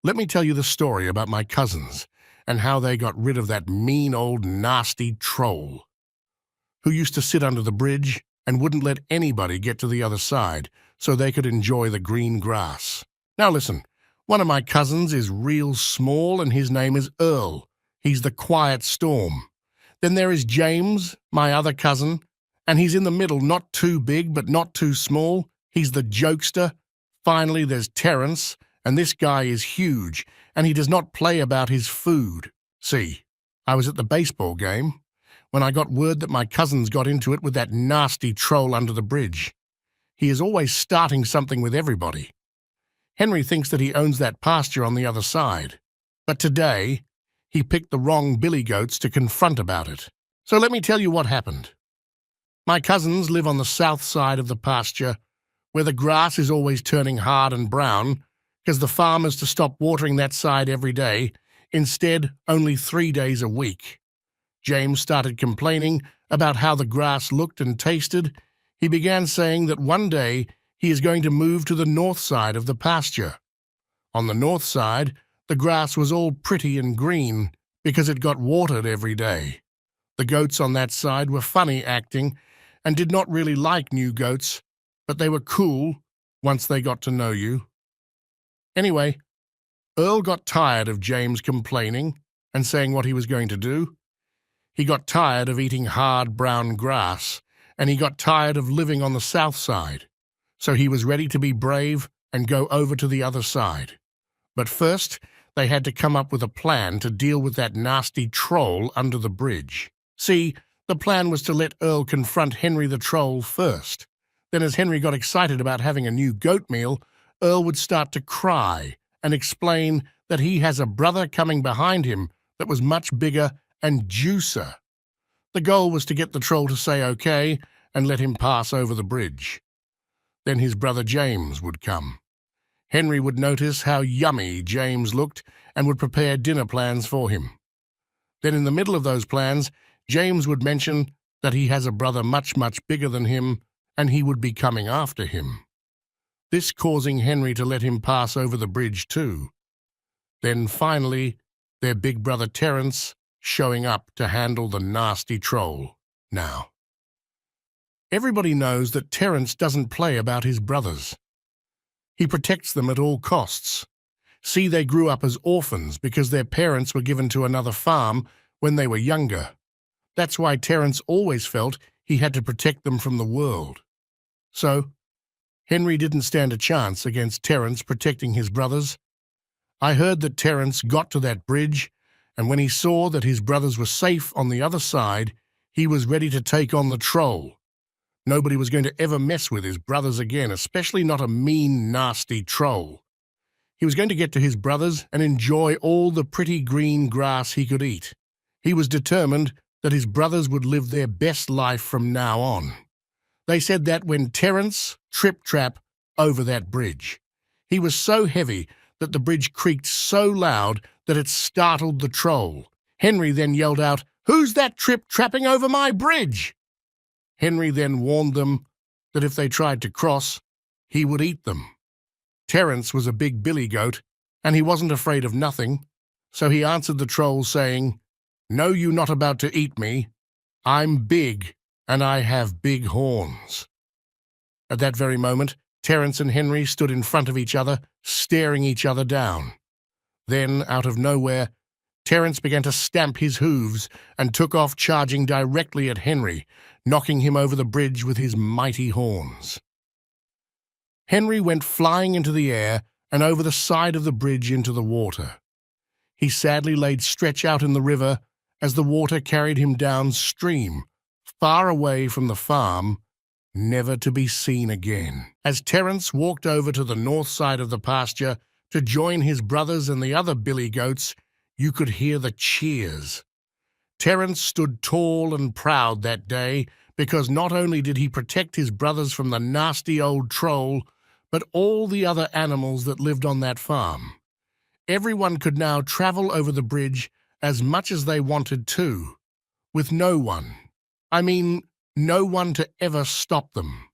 Let me tell you the story about my cousins and how they got rid of that mean old nasty troll who used to sit under the bridge and wouldn't let anybody get to the other side so they could enjoy the green grass. Now listen, one of my cousins is real small and his name is Earl. He's the quiet storm. Then there is James, my other cousin, and he's in the middle, not too big but not too small. He's the jokester. Finally, there's Terence, and this guy is huge, and he does not play about his food. See, I was at the baseball game when I got word that my cousins got into it with that nasty troll under the bridge. He is always starting something with everybody. Henry thinks that he owns that pasture on the other side, but today he picked the wrong billy goats to confront about it. So let me tell you what happened. My cousins live on the south side of the pasture, where the grass is always turning hard and brown, because the farm is to stop watering that side every day, instead only 3 days a week. James started complaining about how the grass looked and tasted. He began saying that one day he is going to move to the north side of the pasture. On the north side, the grass was all pretty and green because it got watered every day. The goats on that side were funny acting and did not really like new goats, but they were cool once they got to know you. Anyway, Earl got tired of James complaining and saying what he was going to do. He got tired of eating hard brown grass, and he got tired of living on the south side. So he was ready to be brave and go over to the other side. But first, they had to come up with a plan to deal with that nasty troll under the bridge. See, the plan was to let Earl confront Henry the Troll first. Then as Henry got excited about having a new goat meal, Earl would start to cry and explain that he has a brother coming behind him that was much bigger and juicer. The goal was to get the troll to say okay and let him pass over the bridge. Then his brother James would come. Henry would notice how yummy James looked and would prepare dinner plans for him. Then in the middle of those plans, James would mention that he has a brother much, much bigger than him, and he would be coming after him. This causing Henry to let him pass over the bridge too. Then finally, their big brother Terence showing up to handle the nasty troll. Now, everybody knows that Terence doesn't play about his brothers. He protects them at all costs. See, they grew up as orphans because their parents were given to another farm when they were younger. That's why Terence always felt he had to protect them from the world. So, Henry didn't stand a chance against Terence protecting his brothers. I heard that Terence got to that bridge, and when he saw that his brothers were safe on the other side, he was ready to take on the troll. Nobody was going to ever mess with his brothers again, especially not a mean, nasty troll. He was going to get to his brothers and enjoy all the pretty green grass he could eat. He was determined that his brothers would live their best life from now on. They said that when Terence trip-trap over that bridge. He was so heavy that the bridge creaked so loud that it startled the troll. Henry then yelled out, "Who's that trip-trapping over my bridge?" Henry then warned them that if they tried to cross, he would eat them. Terence was a big billy goat, and he wasn't afraid of nothing, so he answered the troll saying, "No, you not about to eat me. I'm big, and I have big horns." At that very moment, Terence and Henry stood in front of each other, staring each other down. Then, out of nowhere, Terence began to stamp his hooves and took off charging directly at Henry, knocking him over the bridge with his mighty horns. Henry went flying into the air and over the side of the bridge into the water. He sadly laid stretch out in the river as the water carried him downstream, far away from the farm, never to be seen again. As Terence walked over to the north side of the pasture to join his brothers and the other billy goats, you could hear the cheers. Terence stood tall and proud that day because not only did he protect his brothers from the nasty old troll, but all the other animals that lived on that farm. Everyone could now travel over the bridge as much as they wanted to, with no one to ever stop them.